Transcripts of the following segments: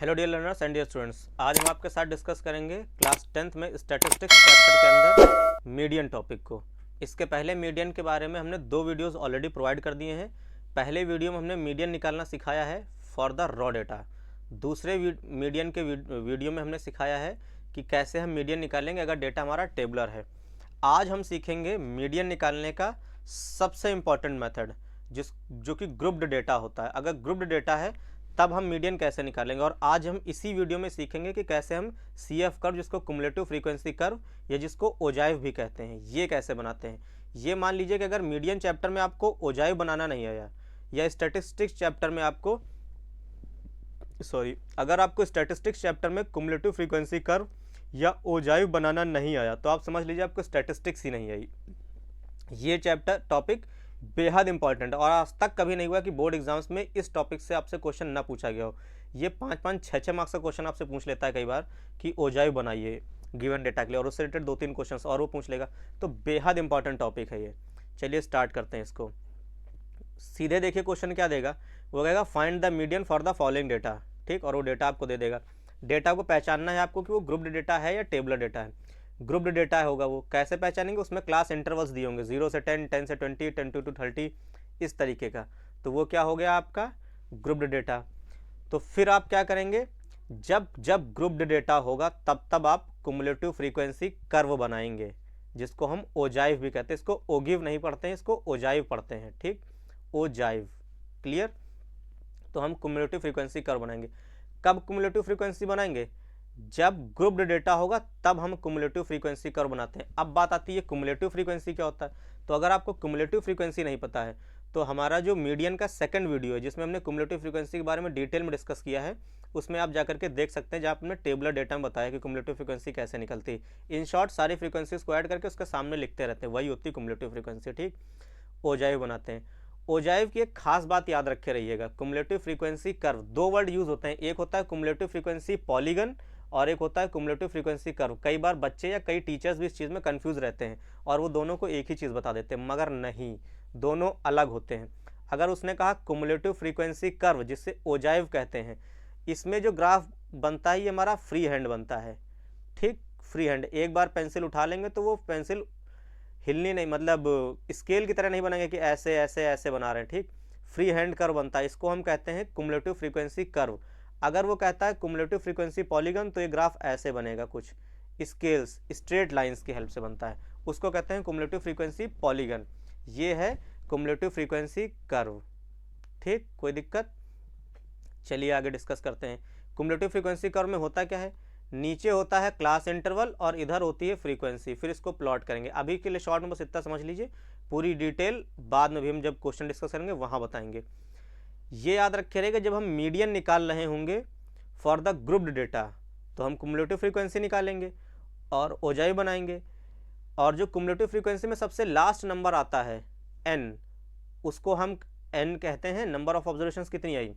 Hello dear learners and dear students, आज हम आपके साथ डिस्कस करेंगे क्लास 10th में स्टैटिस्टिक्स चैप्टर के अंदर मीडियन टॉपिक को। इसके पहले मीडियन के बारे में हमने 2 वीडियोस ऑलरेडी प्रोवाइड कर दिए हैं। पहले वीडियो में हमने मीडियन निकालना सिखाया है फॉर द रॉ डेटा। दूसरे मीडियन के वीडियो में हमने सिखाया है कि कैसे हम मीडियन निकालेंगे अगर डेटा हमारा टेबलर है। आज हम सीखेंगे मीडियन निकालने का सबसे इम्पॉर्टेंट मेथड जो कि ग्रुप्ड डेटा होता है। अगर ग्रुप्ड डेटा है तब हम मीडियन कैसे निकालेंगे, और आज हम इसी वीडियो में सीखेंगे कि कैसे हम CF कर्व, जिसको कुमुलेटिव फ्रीक्वेंसी कर्व या जिसको ओजाइव भी कहते हैं, ये कैसे बनाते हैं। ये मान लीजिए कि अगर मीडियन चैप्टर में आपको ओजाइव बनाना नहीं आया या स्टैटिस्टिक्स चैप्टर में आपको अगर आपको स्टैटिस्टिक्स चैप्टर में कुमुलेटिव फ्रीक्वेंसी कर्व या ओजाइव बनाना नहीं आया तो आप समझ लीजिए आपको स्टैटिस्टिक्स ही नहीं आई। ये चैप्टर टॉपिक बेहद इंपॉर्टेंट और आज तक कभी नहीं हुआ कि बोर्ड एग्जाम्स में इस टॉपिक से आपसे क्वेश्चन ना पूछा गया हो। ये 5-5, 6-6 मार्क्स का क्वेश्चन आपसे पूछ लेता है कई बार कि ओजाइव बनाइए गिवन डेटा के लिए, और उससे रिलेटेड 2-3 क्वेश्चन और वो पूछ लेगा। तो बेहद इंपॉर्टेंट टॉपिक है ये। चलिए स्टार्ट करते हैं इसको। सीधे देखिए क्वेश्चन क्या देगा, वो कहेगा find the median for the following data. ठीक, और वो डेटा आपको दे देगा। डेटा को पहचानना है आपको कि वो ग्रुप्ड डेटा है या टेबलर डेटा है। ग्रुप्ड डेटा होगा, वो कैसे पहचानेंगे, उसमें क्लास इंटरवल्स दिए होंगे 0 से 10, 10 से 20, 10 to 30, इस तरीके का। तो वो क्या हो गया आपका ग्रुप्ड डेटा। तो फिर आप क्या करेंगे, जब जब ग्रुप्ड डेटा होगा तब तब आप कुमुलेटिव फ्रीक्वेंसी कर्व बनाएंगे, जिसको हम ओजाइव भी कहते हैं। इसको ओगिव नहीं पढ़ते हैं, इसको ओजाइव पढ़ते हैं। ठीक, ओजाइव, क्लियर। तो हम कुमुलेटिव फ्रीक्वेंसी कर्व बनाएंगे। कब कुमुलेटिव फ्रीक्वेंसी बनाएंगे, जब ग्रुप्ड डेटा होगा तब हम कुमुलेटिव फ्रीक्वेंसी कर्व बनाते हैं। अब बात आती है कुमुलेटिव फ्रीक्वेंसी क्या होता है। तो अगर आपको कुमुलेटिव फ्रीक्वेंसी नहीं पता है तो हमारा जो मीडियन का सेकंड वीडियो है जिसमें हमने कुमुलेटिव फ्रीक्वेंसी के बारे में डिटेल में डिस्कस किया है, उसमें आप जाकर के देख सकते हैं, जहाँ हमने टेबलर डेटा में बताया कि कुमुलेटिव फ्रीक्वेंसी कैसे निकलती है। इन शॉर्ट सारी फ्रीक्वेंसीज को ऐड करके उसके सामने लिखते रहते हैं, वही होती है कुमुलेटिव फ्रीक्वेंसी। ठीक, ओजाइव बनाते हैं। ओजाइव की एक खास बात याद रखे रहिएगा, cumulative frequency curve, 2 word use होते हैं। एक होता है कुमुलेटिव फ्रीक्वेंसी पॉलीगन और एक होता है कुमुलेटिव फ्रीक्वेंसी कर्व। कई बार बच्चे या कई टीचर्स भी इस चीज़ में कंफ्यूज रहते हैं और वो दोनों को एक ही चीज़ बता देते हैं, मगर नहीं, दोनों अलग होते हैं। अगर उसने कहा कुमुलेटिव फ्रीक्वेंसी कर्व, जिससे ओजाइव कहते हैं, इसमें जो ग्राफ बनता है ये हमारा फ्री हैंड बनता है। ठीक, फ्री हैंड, एक बार पेंसिल उठा लेंगे तो वो पेंसिल हिलनी नहीं, मतलब स्केल की तरह नहीं बनाएंगे कि ऐसे ऐसे ऐसे बना रहे हैं। ठीक, फ्री हैंड कर्व बनता है, इसको हम कहते हैं कुमुलेटिव फ्रीक्वेंसी कर्व। अगर वो कहता है कुमुलेटिव फ्रीक्वेंसी पॉलीगन तो ये ग्राफ ऐसे बनेगा, कुछ स्केल्स स्ट्रेट लाइंस की हेल्प से बनता है, उसको कहते हैं कुमुलेटिव फ्रीक्वेंसी पॉलीगन। ये है कुमुलेटिव फ्रीक्वेंसी कर्व। ठीक, कोई दिक्कत। चलिए आगे डिस्कस करते हैं। कुमुलेटिव फ्रीक्वेंसी कर्व में होता क्या है, नीचे होता है क्लास इंटरवल और इधर होती है फ्रीक्वेंसी, फिर इसको प्लॉट करेंगे। अभी के लिए शॉर्ट में बस इतना समझ लीजिए, पूरी डिटेल बाद में भी हम जब क्वेश्चन डिस्कस करेंगे वहाँ बताएंगे। ये याद रखे रहेगा, जब हम मीडियन निकाल रहे होंगे फॉर द ग्रुप्ड डेटा तो हम कुमुलेटिव फ्रीक्वेंसी निकालेंगे और ओजाइव बनाएंगे। और जो कुमुलेटिव फ्रीक्वेंसी में सबसे लास्ट नंबर आता है n, उसको हम n कहते हैं, नंबर ऑफ ऑब्जर्वेशंस कितनी आई,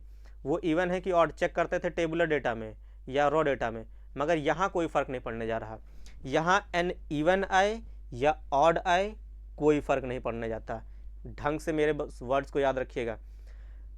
वो इवन है कि ऑड चेक करते थे टेबुलर डेटा में या रॉ डेटा में, मगर यहाँ कोई फ़र्क नहीं पड़ने जा रहा। यहाँ n इवन आए या ऑड आए कोई फ़र्क नहीं पड़ने जाता। ढंग से मेरे वर्ड्स को याद रखिएगा।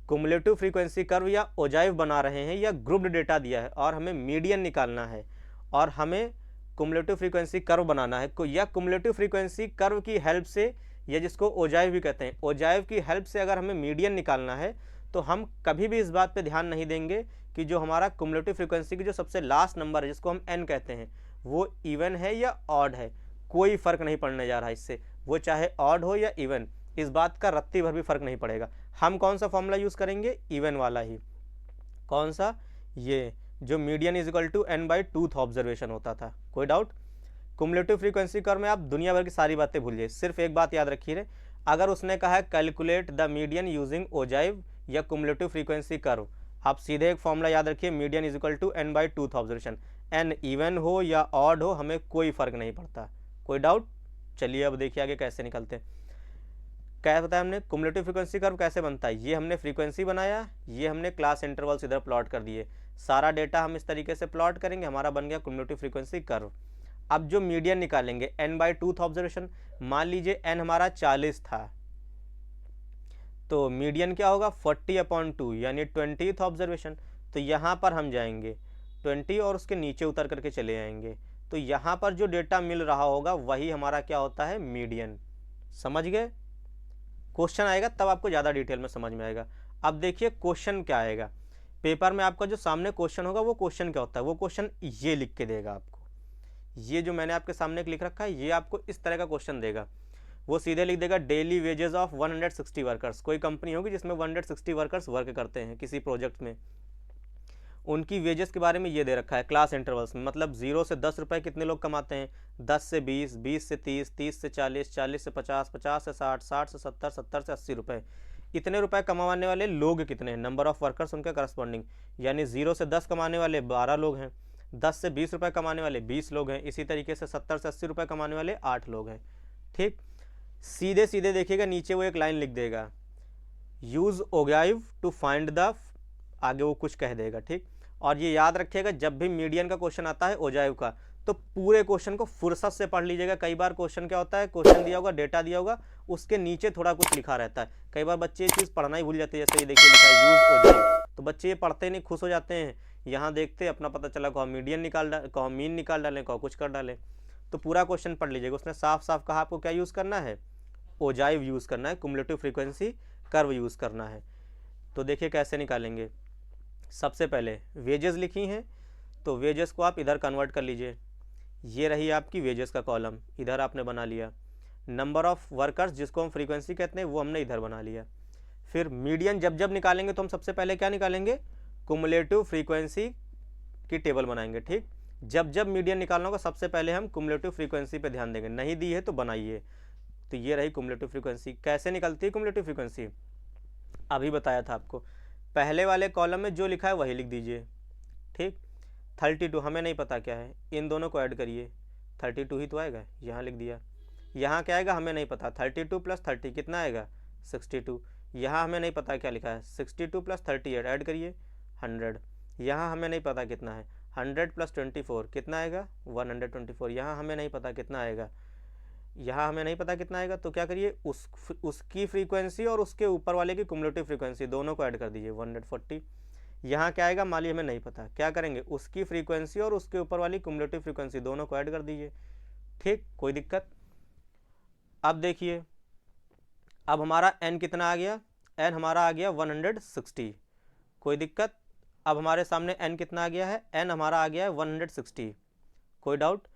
कुमुलेटिव फ्रीक्वेंसी कर्व या ओजाइव बना रहे हैं या ग्रुप्ड डेटा दिया है और हमें मीडियन निकालना है और हमें कुमुलेटिव फ्रीक्वेंसी कर्व बनाना है, या कुमुलेटिव फ्रीक्वेंसी कर्व की हेल्प से, या जिसको ओजाइव भी कहते हैं, ओजाइव की हेल्प से अगर हमें मीडियन निकालना है तो हम कभी भी इस बात पे ध्यान नहीं देंगे कि जो हमारा कुमुलेटिव फ्रीक्वेंसी की जो सबसे लास्ट नंबर है जिसको हम n कहते हैं वो इवन है या ऑड है, कोई फ़र्क नहीं पड़ने जा रहा इससे। वो चाहे ऑड हो या इवन, इस बात का रत्ती भर भी फर्क नहीं पड़ेगा। हम कौन सा फॉर्मूला यूज़ करेंगे, इवन वाला ही। कौन सा, ये जो median is equal to n/2th observation होता था। कोई डाउट। कुमुलेटिव फ्रीक्वेंसी कर्व में आप दुनिया भर की सारी बातें भूलिए, सिर्फ एक बात याद रखिए, अगर उसने कहा है calculate the median using ogive या कुमुलेटिव फ्रीक्वेंसी कर्व, आप सीधे एक फॉर्मूला याद रखिए, median is equal to n/2th observation. n even हो या ऑड हो हमें कोई फ़र्क नहीं पड़ता। कोई डाउट। चलिए अब देखिए आगे कैसे निकलते हैं। क्या बताया हमने, कुमुलेटिव फ्रीक्वेंसी कर्व कैसे बनता है, ये हमने फ्रीक्वेंसी बनाया, ये हमने क्लास इंटरवल्स इधर प्लॉट कर दिए, सारा डेटा हम इस तरीके से प्लॉट करेंगे, हमारा बन गया कुमुलेटिव फ्रीक्वेंसी कर्व। अब जो मीडियन निकालेंगे n/2th ऑब्जर्वेशन, मान लीजिए n हमारा 40 था तो मीडियन क्या होगा 40/2 यानी 20th ऑब्जर्वेशन। तो यहाँ पर हम जाएंगे 20 और उसके नीचे उतर करके चले आएंगे, तो यहाँ पर जो डेटा मिल रहा होगा वही हमारा क्या होता है, मीडियन। समझ गए? क्वेश्चन आएगा तब आपको ज़्यादा डिटेल में समझ में आएगा। अब देखिए क्वेश्चन क्या आएगा पेपर में, आपका जो सामने क्वेश्चन होगा वो क्वेश्चन क्या होता है, वो क्वेश्चन ये लिख के देगा आपको। ये जो मैंने आपके सामने लिख रखा है ये आपको इस तरह का क्वेश्चन देगा। वो सीधे लिख देगा डेली वेजेस ऑफ 160 वर्कर्स। कोई कंपनी होगी जिसमें 160 वर्कर्स वर्क करते हैं किसी प्रोजेक्ट में, उनकी वेजेस के बारे में ये दे रखा है क्लास इंटरवल्स में। मतलब 0 से 10 रुपये कितने लोग कमाते हैं, 10 से 20, 20 से 30, 30 से 40, 40 से 50, 50 से 60, 60 से 70, 70 से 80 रुपये। इतने रुपए कमाने वाले लोग कितने हैं, नंबर ऑफ वर्कर्स उनके करस्पॉन्डिंग, यानी 0 से 10 कमाने वाले 12 लोग हैं, 10 से 20 रुपये कमाने वाले 20 लोग हैं, इसी तरीके से 70 से 80 रुपये कमाने वाले 8 लोग हैं। ठीक, सीधे सीधे देखिएगा नीचे वो एक लाइन लिख देगा, use ogive to find the, आगे वो कुछ कह देगा। ठीक, और ये याद रखिएगा जब भी मीडियन का क्वेश्चन आता है ओजाइव का, तो पूरे क्वेश्चन को फुर्सत से पढ़ लीजिएगा। कई बार क्वेश्चन क्या होता है, क्वेश्चन दिया होगा, डेटा दिया होगा, उसके नीचे थोड़ा कुछ लिखा रहता है। कई बार बच्चे ये चीज़ पढ़ना ही भूल जाते हैं। जैसे ये देखिए लिखा है यूज़ ओजाइव, तो बच्चे ये पढ़ते नहीं, खुश हो जाते हैं, यहाँ देखते अपना पता चला कहो मीडियन निकाल डाल, कहो मीन निकाल डालें, कहो कुछ कर डालें। तो पूरा क्वेश्चन पढ़ लीजिएगा। उसने साफ साफ कहा आपको क्या यूज़ करना है, ओजाइव यूज़ करना है, कुमुलेटिव फ्रीक्वेंसी कर्व यूज़ करना है। तो देखिए कैसे निकालेंगे। सबसे पहले वेजेस लिखी हैं, तो वेजेस को आप इधर कन्वर्ट कर लीजिए। ये रही आपकी वेजेस का कॉलम, इधर आपने बना लिया। नंबर ऑफ वर्कर्स जिसको हम फ्रीक्वेंसी कहते हैं वो हमने इधर बना लिया। फिर मीडियन जब जब निकालेंगे तो हम सबसे पहले क्या निकालेंगे, कुमुलेटिव फ्रीक्वेंसी की टेबल बनाएंगे। ठीक, जब जब मीडियन निकालना होगा सबसे पहले हम कुमुलेटिव फ्रीक्वेंसी पे ध्यान देंगे, नहीं दी है तो बनाइए। तो ये रही कुमुलेटिव फ्रीक्वेंसी। कैसे निकलती है कुमुलेटिव फ्रीक्वेंसी, अभी बताया था आपको। पहले वाले कॉलम में जो लिखा है वही लिख दीजिए। ठीक, 32 हमें नहीं पता क्या है, इन दोनों को ऐड करिए, 32 ही तो आएगा, यहाँ लिख दिया। यहाँ क्या आएगा हमें नहीं पता, 32 + 30 कितना आएगा, 62। यहाँ हमें नहीं पता क्या लिखा है, 62 + 38 ऐड करिए, 100। यहाँ हमें नहीं पता कितना है, 100 + 24 कितना आएगा, 124। यहाँ हमें नहीं पता कितना आएगा, यहाँ हमें नहीं पता कितना आएगा, तो क्या करिए उसकी फ्रीक्वेंसी और उसके ऊपर वाले की कुमुलेटिव फ्रीक्वेंसी दोनों को ऐड कर दीजिए, 140। यहाँ क्या आएगा मान लीजिए हमें नहीं पता, क्या करेंगे, उसकी फ्रीक्वेंसी और उसके ऊपर वाली कुमुलेटिव फ्रीक्वेंसी दोनों को ऐड कर दीजिए। ठीक, कोई दिक्कत। अब देखिए अब हमारा n कितना आ गया, n हमारा आ गया 160। कोई दिक्कत। अब हमारे सामने n कितना आ गया है, n हमारा आ गया है 160। कोई डाउट।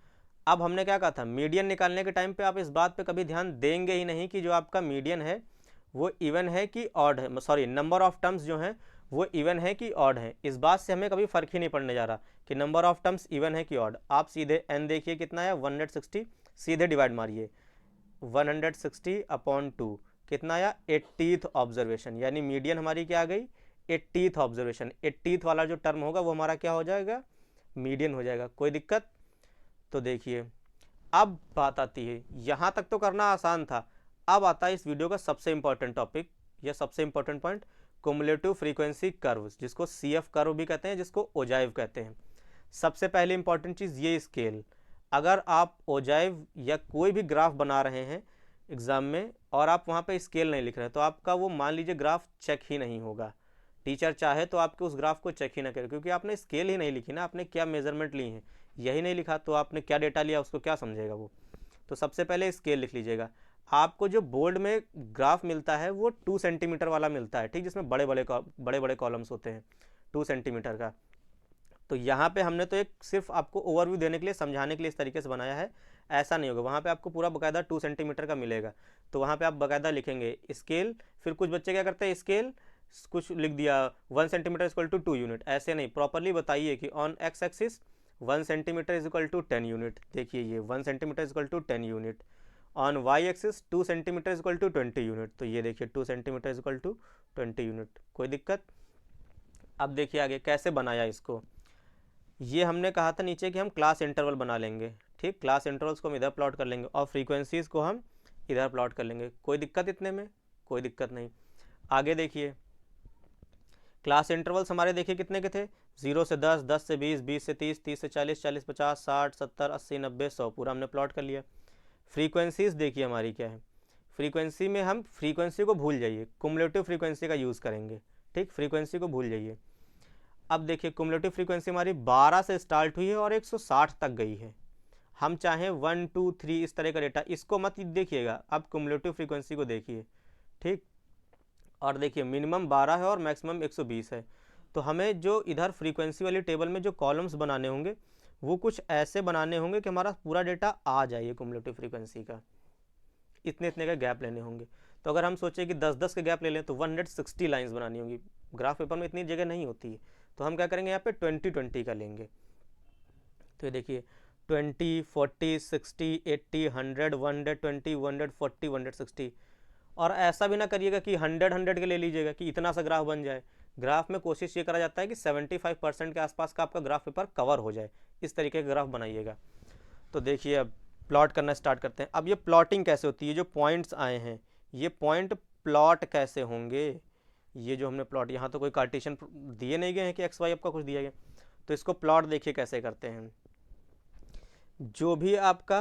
अब हमने क्या कहा था, मीडियन निकालने के टाइम पे आप इस बात पे कभी ध्यान देंगे ही नहीं कि जो आपका मीडियन है वो इवन है कि ऑड है, सॉरी नंबर ऑफ टर्म्स जो हैं वो इवन है कि ऑड है। इस बात से हमें कभी फ़र्क ही नहीं पड़ने जा रहा कि नंबर ऑफ टर्म्स इवन है कि ऑड। आप सीधे n देखिए कितना है 160, सीधे डिवाइड मारिए, 160/2 कितना आया, 80th ऑब्जर्वेशन। यानी मीडियन हमारी क्या आ गई, 80th ऑब्जर्वेशन। 80th वाला जो टर्म होगा वो हमारा क्या हो जाएगा, मीडियन हो जाएगा। कोई दिक्कत। तो देखिए अब बात आती है, यहाँ तक तो करना आसान था, अब आता है इस वीडियो का सबसे इंपॉर्टेंट टॉपिक या सबसे important point, cumulative frequency curve, जिसको CF कर्व भी कहते हैं, जिसको ओजाइव कहते हैं। सबसे पहले इंपॉर्टेंट चीज़ ये स्केल। अगर आप ओजाइव या कोई भी ग्राफ बना रहे हैं एग्ज़ाम में और आप वहाँ पे स्केल नहीं लिख रहे हैं तो आपका वो मान लीजिए ग्राफ चेक ही नहीं होगा। टीचर चाहे तो आपके उस ग्राफ को चेक ही ना करे, क्योंकि आपने स्केल ही नहीं लिखी ना, आपने क्या मेजरमेंट ली है यही नहीं लिखा, तो आपने क्या डेटा लिया उसको क्या समझेगा वो। तो सबसे पहले स्केल लिख लीजिएगा। आपको जो बोर्ड में ग्राफ मिलता है वो 2 सेंटीमीटर वाला मिलता है, ठीक, जिसमें बड़े बड़े कॉलम्स होते हैं 2 सेंटीमीटर का। तो यहाँ पे हमने तो एक सिर्फ आपको ओवरव्यू देने के लिए, समझाने के लिए इस तरीके से बनाया है, ऐसा नहीं होगा। वहाँ पे आपको पूरा बाकायदा 2 सेंटीमीटर का मिलेगा, तो वहाँ पे आप बाकायदा लिखेंगे स्केल। फिर कुछ बच्चे क्या करते हैं, स्केल कुछ लिख दिया 1 सेंटीमीटर = 2 यूनिट, ऐसे नहीं, प्रॉपरली बताइए कि on x axis 1 centimetre = 10 unit. देखिए ये 1 centimetre = 10 unit. On y axis 2 centimetre = 20 unit, तो ये देखिए 2 सेंटीमीटर = 20 यूनिट। कोई दिक्कत। अब देखिए आगे कैसे बनाया इसको। ये हमने कहा था नीचे कि हम क्लास इंटरवल बना लेंगे, ठीक, क्लास इंटरवल्स को हम इधर प्लॉट कर लेंगे और फ्रीक्वेंसीज़ को हम इधर प्लॉट कर लेंगे। कोई दिक्कत इतने में, कोई दिक्कत नहीं। आगे देखिए क्लास इंटरवल्स हमारे देखिए कितने के थे, 0 से 10, 10 से 20, 20 से 30, 30 से 40, 40 50, 60, 70, 80, 90, 100 पूरा हमने प्लॉट कर लिया। फ्रीक्वेंसीज़ देखिए हमारी क्या है, फ्रीक्वेंसी में हम फ्रीक्वेंसी को भूल जाइए, कुमुलेटिव फ्रीक्वेंसी का यूज़ करेंगे, ठीक, फ्रीक्वेंसी को भूल जाइए। अब देखिए कुमुलेटिव फ्रीक्वेंसी हमारी 12 से स्टार्ट हुई है और 160 तक गई है। हम चाहें 1 2 3 इस तरह का डेटा, इसको मत देखिएगा, अब कुमुलेटिव फ्रीक्वेंसी को देखिए, ठीक। और देखिए मिनिमम 12 है और मैक्सिमम 120 है। तो हमें जो इधर फ्रीक्वेंसी वाली टेबल में जो कॉलम्स बनाने होंगे वो कुछ ऐसे बनाने होंगे कि हमारा पूरा डेटा आ जाए कुमुलेटिव फ्रीक्वेंसी का, इतने इतने का गैप लेने होंगे। तो अगर हम सोचें कि 10-10 के गैप ले लें तो 160 लाइंस बनानी होंगी, ग्राफ पेपर में इतनी जगह नहीं होती है। तो हम क्या करेंगे, यहाँ पे 20-20 का लेंगे। तो ये देखिए 20, 40, 60, 80, 100, 120, 140, 160। और ऐसा भी ना करिएगा कि 100 के ले लीजिएगा कि इतना सा ग्राफ बन जाए। ग्राफ में कोशिश ये करा जाता है कि 75% के आसपास का आपका ग्राफ पेपर कवर हो जाए, इस तरीके का ग्राफ बनाइएगा। तो देखिए अब प्लॉट करना स्टार्ट करते हैं। अब ये प्लॉटिंग कैसे होती है, जो पॉइंट्स आए हैं ये पॉइंट प्लॉट कैसे होंगे। ये जो हमने प्लॉट, यहाँ तो कोई कार्टेशियन दिए नहीं गए हैं कि एक्स वाई आपका कुछ दिया गया, तो इसको प्लॉट देखिए कैसे करते हैं। जो भी आपका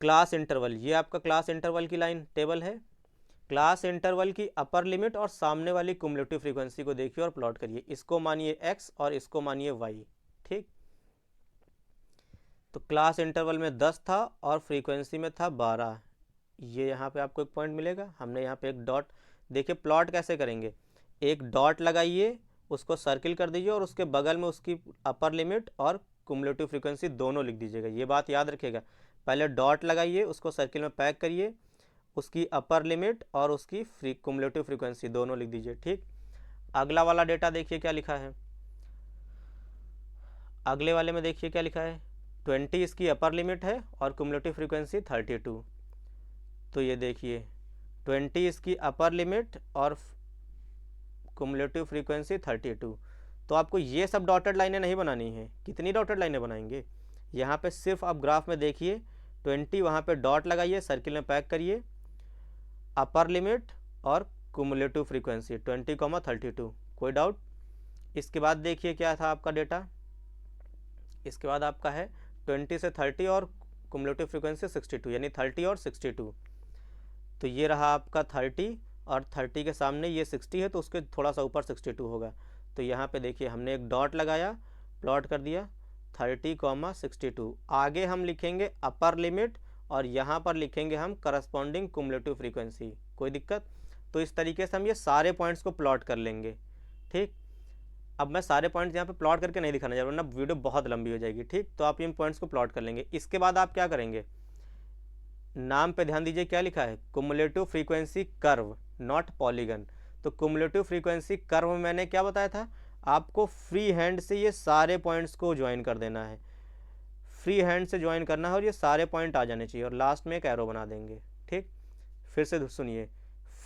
क्लास इंटरवल, ये आपका क्लास इंटरवल की लाइन टेबल है, क्लास इंटरवल की अपर लिमिट और सामने वाली कुमुलेटिव फ्रीक्वेंसी को देखिए और प्लॉट करिए। इसको मानिए x और इसको मानिए y, ठीक। तो क्लास इंटरवल में 10 था और फ्रीक्वेंसी में था 12। ये यहाँ पे आपको एक पॉइंट मिलेगा, हमने यहाँ पे एक डॉट, देखिए प्लॉट कैसे करेंगे, एक डॉट लगाइए, उसको सर्किल कर दीजिए और उसके बगल में उसकी अपर लिमिट और कुमुलेटिव फ्रीक्वेंसी दोनों लिख दीजिएगा। ये बात याद रखिएगा, पहले डॉट लगाइए, उसको सर्किल में पैक करिए, उसकी अपर लिमिट और उसकी कुमुलेटिव फ्रीक्वेंसी दोनों लिख दीजिए, ठीक। अगला वाला डेटा देखिए क्या लिखा है, अगले वाले में देखिए क्या लिखा है, 20 इसकी अपर लिमिट है और कुमुलेटिव फ्रीक्वेंसी 32। तो ये देखिए 20 इसकी अपर लिमिट और कुमुलेटिव फ्रीक्वेंसी 32। तो आपको ये सब डॉटेड लाइनें नहीं बनानी है। कितनी डॉटेड लाइनें बनाएंगे, यहाँ पे सिर्फ आप ग्राफ में देखिए 20, वहाँ पे डॉट लगाइए, सर्किल में पैक करिए, अपर लिमिट और कुमुलेटिव फ्रीक्वेंसी 20, 32। कोई डाउट। इसके बाद देखिए क्या था आपका डेटा, इसके बाद आपका है 20 से 30 और कुमुलेटिव फ्रीक्वेंसी 62, यानी 30 और 62। तो ये रहा आपका 30 और 30 के सामने ये 60 है तो उसके थोड़ा सा ऊपर 62 होगा। तो यहाँ पे देखिए हमने एक डॉट लगाया, प्लॉट कर दिया 30, 62। आगे हम लिखेंगे अपर लिमिट और यहाँ पर लिखेंगे हम करस्पॉन्डिंग कुमुलेटिव फ्रीक्वेंसी। कोई दिक्कत। तो इस तरीके से हम ये सारे पॉइंट्स को प्लॉट कर लेंगे, ठीक। अब मैं सारे पॉइंट्स यहाँ पे प्लॉट करके नहीं दिखाना चाह रहा, वरना वीडियो बहुत लंबी हो जाएगी, ठीक। तो आप इन पॉइंट्स को प्लॉट कर लेंगे। इसके बाद आप क्या करेंगे, नाम पे ध्यान दीजिए क्या लिखा है, cumulative frequency curve not polygon. तो कुमुलेटिव फ्रीक्वेंसी कर्व में मैंने क्या बताया था, आपको फ्री हैंड से ये सारे पॉइंट्स को ज्वाइन कर देना है, फ्री हैंड से ज्वाइन करना है और ये सारे पॉइंट आ जाने चाहिए और लास्ट में एक एरो बना देंगे, ठीक। फिर से सुनिए,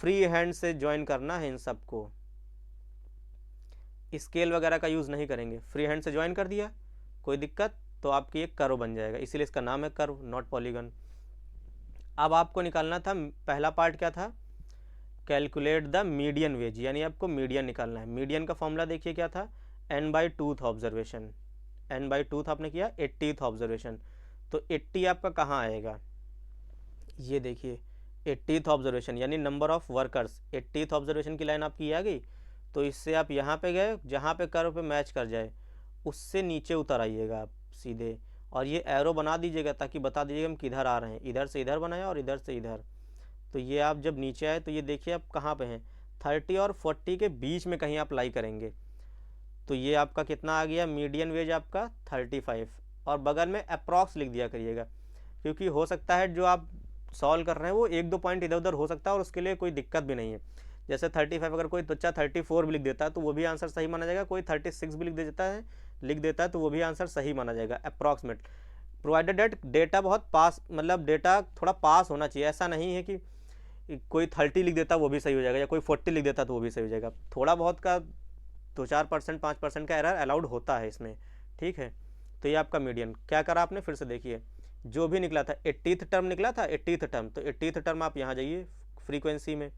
फ्री हैंड से ज्वाइन करना है इन सबको, स्केल वगैरह का यूज़ नहीं करेंगे, फ्री हैंड से ज्वाइन कर दिया, कोई दिक्कत। तो आपकी एक कर्व बन जाएगा, इसीलिए इसका नाम है कर्व नॉट पॉलीगन। अब आपको निकालना था, पहला पार्ट क्या था, कैलकुलेट द मीडियन वेज, यानी आपको मीडियन निकालना है। मीडियन का फॉर्मूला देखिए क्या था, n/2th ऑब्जर्वेशन, n/2th आपने किया 80th ऑब्जर्वेशन। तो 80 आपका कहाँ आएगा, ये देखिए 80th ऑब्जर्वेशन यानी number of workers, 80th observation की लाइन आपकी आ गई। तो इससे आप यहाँ पे गए, जहाँ पे कर्व पे मैच कर जाए उससे नीचे उतर आइएगा आप सीधे, और ये एरो बना दीजिएगा ताकि बता दीजिएगा हम किधर आ रहे हैं। इधर से इधर बनाया और इधर से इधर। तो ये आप जब नीचे आए तो ये देखिए आप कहाँ पे हैं, 30 और 40 के बीच में कहीं आप लाई करेंगे। तो ये आपका कितना आ गया, मीडियन वेज आपका 35, और बगल में अप्रॉक्स लिख दिया करिएगा, क्योंकि हो सकता है जो आप सॉल्व कर रहे हैं वो 1-2 पॉइंट इधर उधर हो सकता है और उसके लिए कोई दिक्कत भी नहीं है। जैसे 35 अगर कोई बच्चा 34 भी लिख देता है तो वो भी आंसर सही माना जाएगा, कोई 36 भी लिख देता है तो वो भी आंसर सही माना जाएगा, अप्रॉक्सीमेट, प्रोवाइडेड डेट डेटा बहुत पास, मतलब डेटा थोड़ा पास होना चाहिए। ऐसा नहीं है कि कोई 30 लिख देता वो भी सही हो जाएगा या कोई 40 लिख देता तो वो भी सही हो जाएगा। थोड़ा बहुत का 2-4%, 5% का एरर अलाउड होता है इसमें, ठीक है। तो ये आपका मीडियन क्या करा आपने, फिर से देखिए जो भी निकला था 80th टर्म निकला था, 80th टर्म, तो 80th टर्म आप यहाँ जाइए फ्रीक्वेंसी में,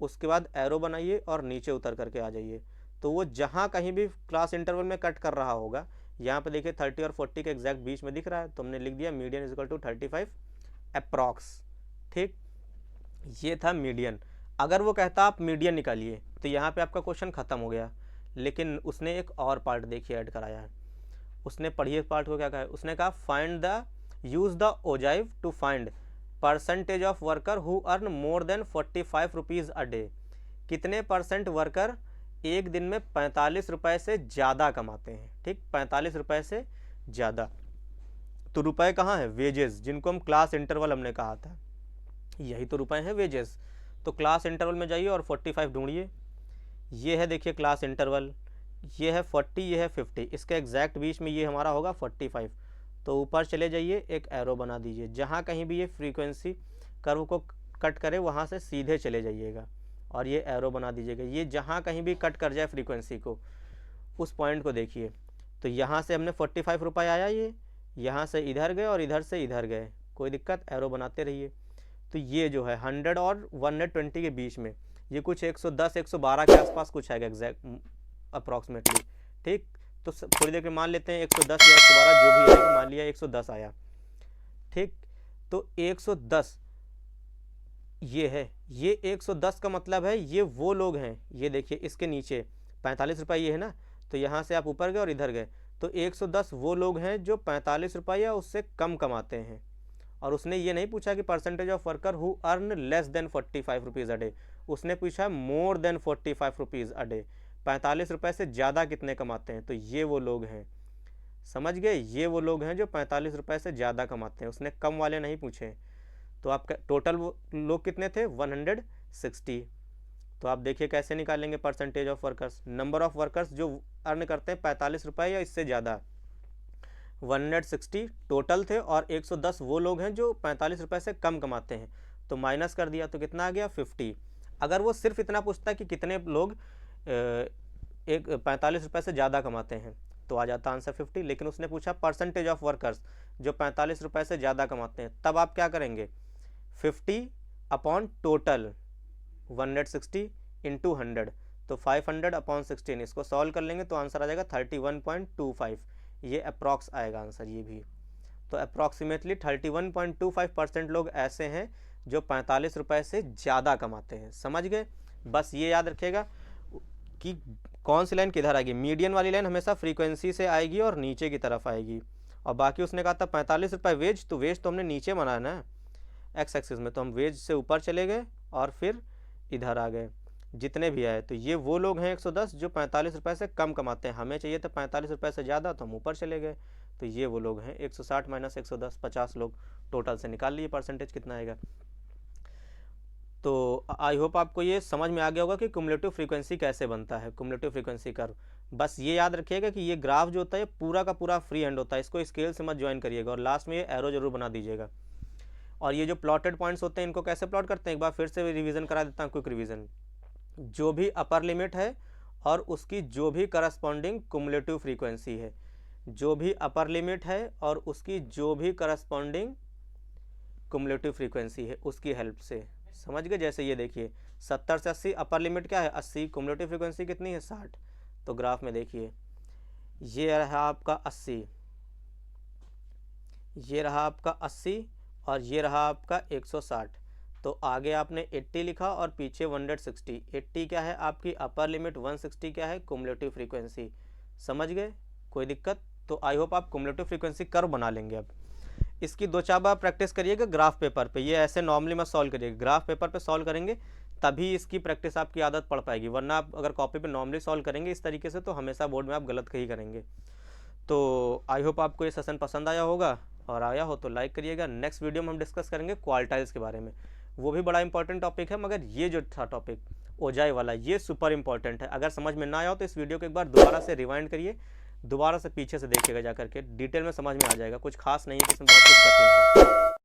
उसके बाद एरो बनाइए और नीचे उतर करके आ जाइए। तो वो जहाँ कहीं भी क्लास इंटरवल में कट कर रहा होगा, यहाँ पे देखिए 30 और 40 के एग्जैक्ट बीच में दिख रहा है, तो हमने लिख दिया median is equal to 35 approx, ठीक। ये था मीडियन। अगर वो कहता आप मीडियन निकालिए तो यहाँ पे आपका क्वेश्चन खत्म हो गया, लेकिन उसने एक और पार्ट देखिए ऐड कराया है। उसने पढ़िए पार्ट को क्या कहा है, उसने कहा find the use the ogive to find percentage of worker who earn more than 45 rupees a day. कितने परसेंट वर्कर एक दिन में 45 रुपये से ज़्यादा कमाते हैं। ठीक, 45 रुपये से ज़्यादा। तो रुपए कहाँ है, वेजेस, जिनको हम क्लास इंटरवल हमने कहा था, यही तो रुपए हैं वेजेस। तो क्लास इंटरवल में जाइए और 45 ढूंढिए। ये है देखिए क्लास इंटरवल, ये है 40, ये है 50, इसके एग्जैक्ट बीच में ये हमारा होगा 45। तो ऊपर चले जाइए, एक एरो बना दीजिए, जहाँ कहीं भी ये फ्रीक्वेंसी कर्व को कट करे वहाँ से सीधे चले जाइएगा और ये एरो बना दीजिएगा। ये जहाँ कहीं भी कट कर जाए फ्रीक्वेंसी को, उस पॉइंट को देखिए। तो यहाँ से हमने 45 रुपये आया, ये यहाँ से इधर गए और इधर से इधर गए, कोई दिक्कत, एरो बनाते रहिए। तो ये जो है 100 और 120 के बीच में, ये कुछ 110 112 के आसपास कुछ आएगा एग्जैक्ट अप्रॉक्सीमेटली। ठीक, तो थोड़ी देर के मान लेते हैं 110 या 112 जो भी आएगा, मान लिया 110 आया। ठीक, तो 110 ये है, ये 110 का मतलब है ये वो लोग हैं, ये देखिए इसके नीचे 45 रुपये ये है ना, तो यहाँ से आप ऊपर गए और इधर गए, तो 110 वो लोग हैं जो 45 रुपये या उससे कम कमाते हैं। और उसने ये नहीं पूछा कि percentage of worker who earn less than 45 rupees a day, उसने पूछा मोर देन 45 रुपीज़ अ डे, 45 रुपये से ज़्यादा कितने कमाते हैं। तो ये वो लोग हैं, समझ गए, ये वो लोग हैं जो 45 रुपये से ज़्यादा कमाते हैं, उसने कम वाले नहीं पूछे। तो आपका टोटल लोग कितने थे, 160। तो आप देखिए कैसे निकालेंगे percentage of workers, number of workers जो अर्न करते हैं 45 रुपये या इससे ज़्यादा, 160 टोटल थे और 110 वो लोग हैं जो 45 रुपये से कम कमाते हैं। तो माइनस कर दिया तो कितना आ गया, 50। अगर वो सिर्फ इतना पूछता कि कितने लोग 45 रुपये से ज़्यादा कमाते हैं तो आ जाता आंसर 50, लेकिन उसने पूछा परसेंटेज ऑफ वर्कर्स जो 45 रुपये से ज़्यादा कमाते हैं, तब आप क्या करेंगे, 50 अपॉन टोटल 160 इंटू 100, तो 500 अपॉन 16, इसको सॉल्व कर लेंगे तो आंसर आ जाएगा 31.25, ये अप्रॉक्स आएगा आंसर ये भी। तो अप्रॉक्सीमेटली 31.25% लोग ऐसे हैं जो 45 रुपये से ज़्यादा कमाते हैं, समझ गए। बस ये याद रखिएगा कि कौन सी लाइन किधर आएगी, मीडियन वाली लाइन हमेशा फ्रीक्वेंसी से आएगी और नीचे की तरफ आएगी। और बाकी उसने कहा था 45 रुपये वेज, तो वेज तो हमने नीचे बनाया ना एक्स एक्सिस में, तो हम वेज से ऊपर चले गए और फिर इधर आ गए जितने भी आए। तो ये वो लोग हैं 110 जो 45 रुपये से कम कमाते हैं, हमें चाहिए था 45 रुपये से ज़्यादा, तो हम ऊपर चले गए। तो ये वो लोग हैं 160 माइनस 110, 50 लोग टोटल से निकाल लिए परसेंटेज कितना आएगा। तो आई होप आपको ये समझ में आ गया होगा कि क्युमुलेटिव फ्रीक्वेंसी कैसे बनता है, क्युमुलेटिव फ्रीक्वेंसी कर्व। बस ये याद रखिएगा कि ये ग्राफ जो होता है पूरा का पूरा फ्री हैंड होता है, इसको स्केल से मत ज्वाइन करिएगा और लास्ट में ये एरो जरूर बना दीजिएगा। और ये जो प्लॉटेड पॉइंट्स होते हैं इनको कैसे प्लॉट करते हैं, एक बार फिर से रिवीजन करा देता हूँ, क्विक रिवीजन। जो भी अपर लिमिट है और उसकी जो भी करस्पॉन्डिंग क्युमुलेटिव फ्रीक्वेंसी है, जो भी अपर लिमिट है और उसकी जो भी करस्पॉन्डिंग क्युमुलेटिव फ्रीक्वेंसी है, उसकी हेल्प से, समझ गए। जैसे ये देखिए 70 से 80 अपर लिमिट क्या है 80, क्युमुलेटिव फ्रीक्वेंसी कितनी है 60। तो ग्राफ में देखिए ये रहा आपका 80, ये रहा आपका 80 और ये रहा आपका 160। तो आगे आपने 80 लिखा और पीछे 160। 80 क्या है आपकी अपर लिमिट, 160 क्या है क्युमुलेटिव फ्रीक्वेंसी, समझ गए, कोई दिक्कत। तो आई होप आप क्युमुलेटिव फ्रीक्वेंसी कर्व बना लेंगे। अब इसकी 2-4 बार प्रैक्टिस करिएगा ग्राफ पेपर पे, ये ऐसे नॉर्मली मत सॉल्व करिएगा, ग्राफ पेपर पे सॉल्व करेंगे तभी इसकी प्रैक्टिस आपकी आदत पड़ पाएगी, वरना आप अगर कॉपी पे नॉर्मली सॉल्व करेंगे इस तरीके से तो हमेशा बोर्ड में आप गलत ही करेंगे। तो आई होप आपको ये सेशन पसंद आया होगा, और आया हो तो लाइक करिएगा। नेक्स्ट वीडियो में हम डिस्कस करेंगे क्वार्टाइल्स के बारे में, वो भी बड़ा इंपॉर्टेंट टॉपिक है, मगर ये जो था टॉपिक ओजाई वाला ये सुपर इंपॉर्टेंट है। अगर समझ में ना आया हो तो इस वीडियो को एक बार दोबारा से रिवाइंड करिए, दोबारा से पीछे से देखिएगा जा करके, डिटेल में समझ में आ जाएगा, कुछ खास नहीं है, इसमें बहुत कुछ कठिन है।